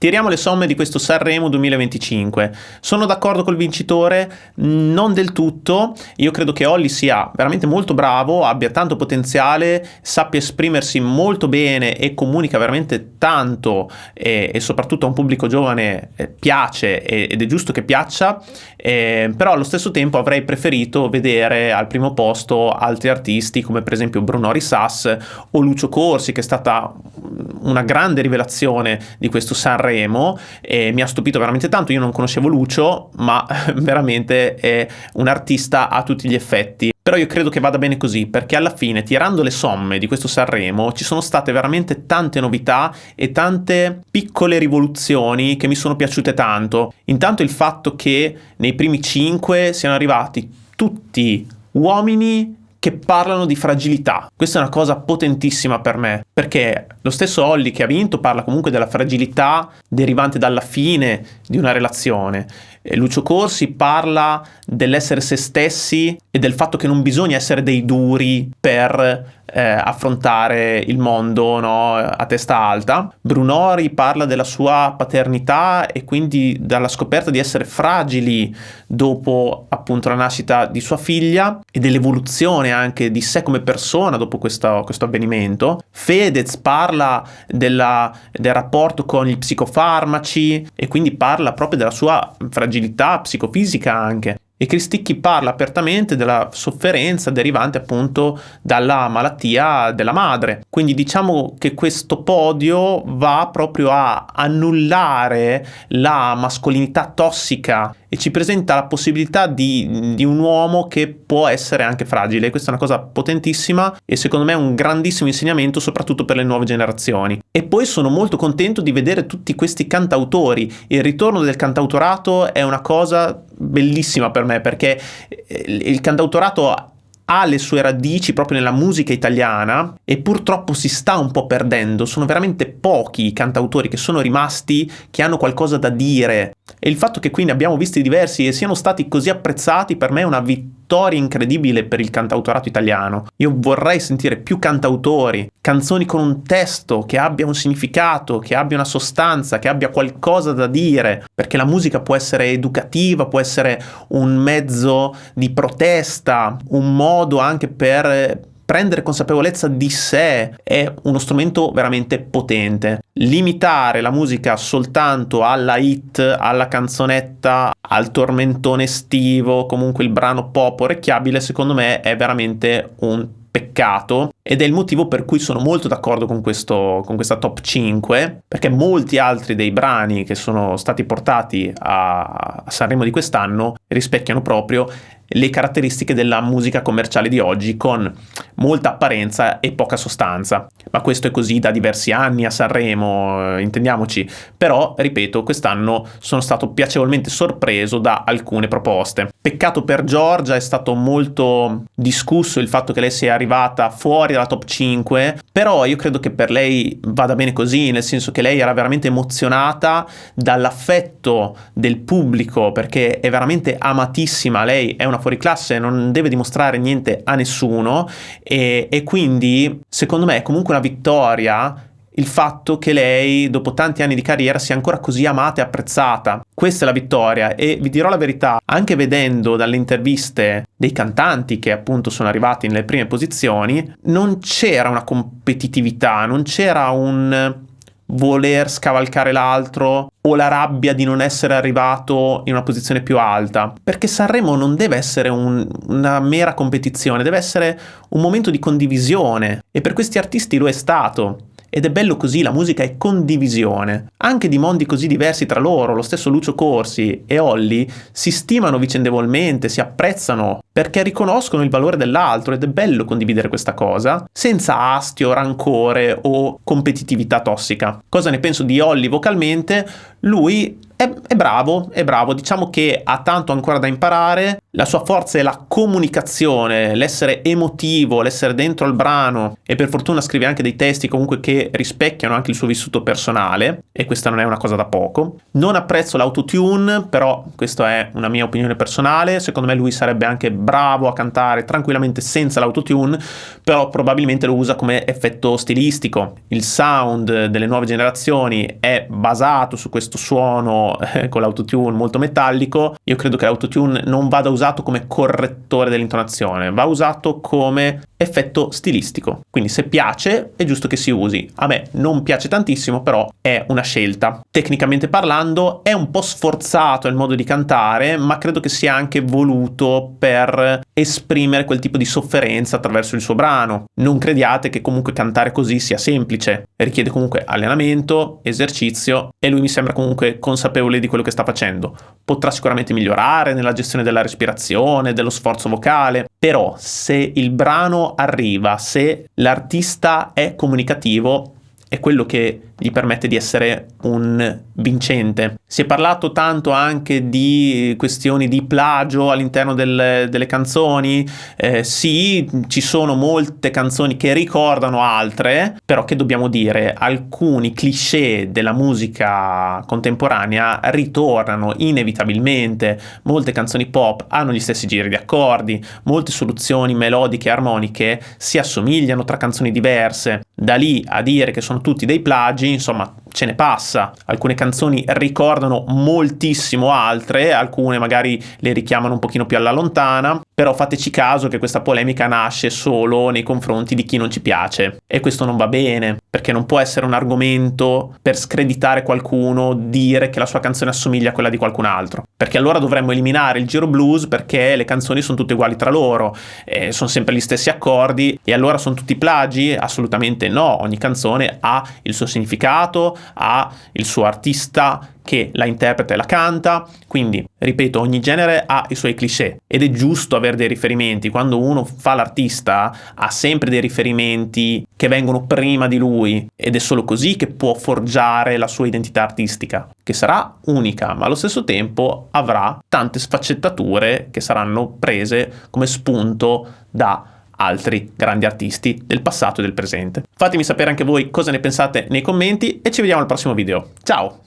Tiriamo le somme di questo Sanremo 2025. Sono d'accordo col vincitore? Non del tutto. Io credo che Olly sia veramente molto bravo, abbia tanto potenziale, sappia esprimersi molto bene e comunica veramente tanto e soprattutto a un pubblico giovane piace ed è giusto che piaccia, però allo stesso tempo avrei preferito vedere al primo posto altri artisti come per esempio Bruno Risas o Lucio Corsi, che è stata una grande rivelazione di questo Sanremo e mi ha stupito veramente tanto. Io non conoscevo Lucio, ma veramente è un artista a tutti gli effetti. Però io credo che vada bene così, perché alla fine, tirando le somme di questo Sanremo, ci sono state veramente tante novità e tante piccole rivoluzioni che mi sono piaciute tanto. Intanto il fatto che nei primi 5 siano arrivati tutti uomini che parlano di fragilità. Questa è una cosa potentissima per me, perché lo stesso Olly che ha vinto parla comunque della fragilità derivante dalla fine di una relazione. Lucio Corsi parla dell'essere se stessi e del fatto che non bisogna essere dei duri per affrontare il mondo, no, a testa alta. Brunori parla della sua paternità e quindi dalla scoperta di essere fragili dopo appunto la nascita di sua figlia e dell'evoluzione anche di sé come persona dopo questo avvenimento. Fedez parla del rapporto con gli psicofarmaci e quindi parla proprio della sua fragilità psicofisica anche. E Cristicchi parla apertamente della sofferenza derivante appunto dalla malattia della madre. Quindi diciamo che questo podio va proprio a annullare la mascolinità tossica e ci presenta la possibilità di un uomo che può essere anche fragile. Questa è una cosa potentissima e secondo me è un grandissimo insegnamento soprattutto per le nuove generazioni. E poi sono molto contento di vedere tutti questi cantautori. Il ritorno del cantautorato è una cosa bellissima per me, perché il cantautorato ha le sue radici proprio nella musica italiana e purtroppo si sta un po' perdendo. Sono veramente pochi i cantautori che sono rimasti, che hanno qualcosa da dire, e il fatto che quindi abbiamo visti diversi e siano stati così apprezzati per me è una vittoria incredibile per il cantautorato italiano. Io vorrei sentire più cantautori, canzoni con un testo che abbia un significato, che abbia una sostanza, che abbia qualcosa da dire, perché la musica può essere educativa, può essere un mezzo di protesta, un modo anche per prendere consapevolezza di sé. È uno strumento veramente potente. Limitare la musica soltanto alla hit, alla canzonetta, al tormentone estivo, comunque il brano pop orecchiabile, secondo me è veramente un peccato, ed è il motivo per cui sono molto d'accordo con questa top 5, perché molti altri dei brani che sono stati portati a Sanremo di quest'anno rispecchiano proprio le caratteristiche della musica commerciale di oggi, con molta apparenza e poca sostanza. Ma questo è così da diversi anni a Sanremo, intendiamoci. Però, ripeto, quest'anno sono stato piacevolmente sorpreso da alcune proposte. Peccato per Giorgia, è stato molto discusso il fatto che lei sia arrivata fuori dalla top 5, però io credo che per lei vada bene così, nel senso che lei era veramente emozionata dall'affetto del pubblico, perché è veramente amatissima. Lei è una fuoriclasse, non deve dimostrare niente a nessuno e quindi secondo me è comunque una vittoria il fatto che lei dopo tanti anni di carriera sia ancora così amata e apprezzata. Questa è la vittoria, e vi dirò la verità, anche vedendo dalle interviste dei cantanti che appunto sono arrivati nelle prime posizioni, non c'era una competitività, non c'era un voler scavalcare l'altro o la rabbia di non essere arrivato in una posizione più alta, perché Sanremo non deve essere una mera competizione, deve essere un momento di condivisione, e per questi artisti lo è stato. Ed è bello così, la musica è condivisione, anche di mondi così diversi tra loro. Lo stesso Lucio Corsi e Olly si stimano vicendevolmente, si apprezzano perché riconoscono il valore dell'altro, ed è bello condividere questa cosa senza astio, rancore o competitività tossica. Cosa ne penso di Olly vocalmente? Lui è bravo, diciamo che ha tanto ancora da imparare, La sua forza è la comunicazione, l'essere emotivo, l'essere dentro al brano, e per fortuna scrive anche dei testi comunque che rispecchiano anche il suo vissuto personale, e questa non è una cosa da poco. Non apprezzo l'autotune, però questa è una mia opinione personale, secondo me lui sarebbe anche bravo a cantare tranquillamente senza l'autotune, però probabilmente lo usa come effetto stilistico. Il sound delle nuove generazioni è basato su questo suono con l'autotune molto metallico. Io credo che l'autotune non vada usato come correttore dell'intonazione, va usato come effetto stilistico. Quindi se piace è giusto che si usi. A me non piace tantissimo, però è una scelta. Tecnicamente parlando è un po' sforzato il modo di cantare, ma credo che sia anche voluto per esprimere quel tipo di sofferenza attraverso il suo brano. Non crediate che comunque cantare così sia semplice, richiede comunque allenamento, esercizio, e lui mi sembra comunque consapevole di quello che sta facendo. Potrà sicuramente migliorare nella gestione della respirazione, dello sforzo vocale, però se il brano arriva, se l'artista è comunicativo, è quello che gli permette di essere un vincente. Si è parlato tanto anche di questioni di plagio all'interno delle canzoni. Sì, ci sono molte canzoni che ricordano altre, però che dobbiamo dire, alcuni cliché della musica contemporanea ritornano inevitabilmente. Molte canzoni pop hanno gli stessi giri di accordi, molte soluzioni melodiche e armoniche si assomigliano tra canzoni diverse. Da lì a dire che sono tutti dei plagi, insomma, ce ne passa. Alcune canzoni ricordano moltissimo altre, alcune magari le richiamano un pochino più alla lontana, però fateci caso che questa polemica nasce solo nei confronti di chi non ci piace, e questo non va bene, perché non può essere un argomento per screditare qualcuno dire che la sua canzone assomiglia a quella di qualcun altro, perché allora dovremmo eliminare il giro blues perché le canzoni sono tutte uguali tra loro, sono sempre gli stessi accordi, e allora sono tutti plagi? Assolutamente no, ogni canzone ha il suo significato, ha il suo artista che la interpreta e la canta. Quindi, ripeto, ogni genere ha i suoi cliché ed è giusto avere dei riferimenti. Quando uno fa l'artista ha sempre dei riferimenti che vengono prima di lui, ed è solo così che può forgiare la sua identità artistica, che sarà unica, ma allo stesso tempo avrà tante sfaccettature che saranno prese come spunto da altri grandi artisti del passato e del presente. Fatemi sapere anche voi cosa ne pensate nei commenti e ci vediamo al prossimo video. Ciao!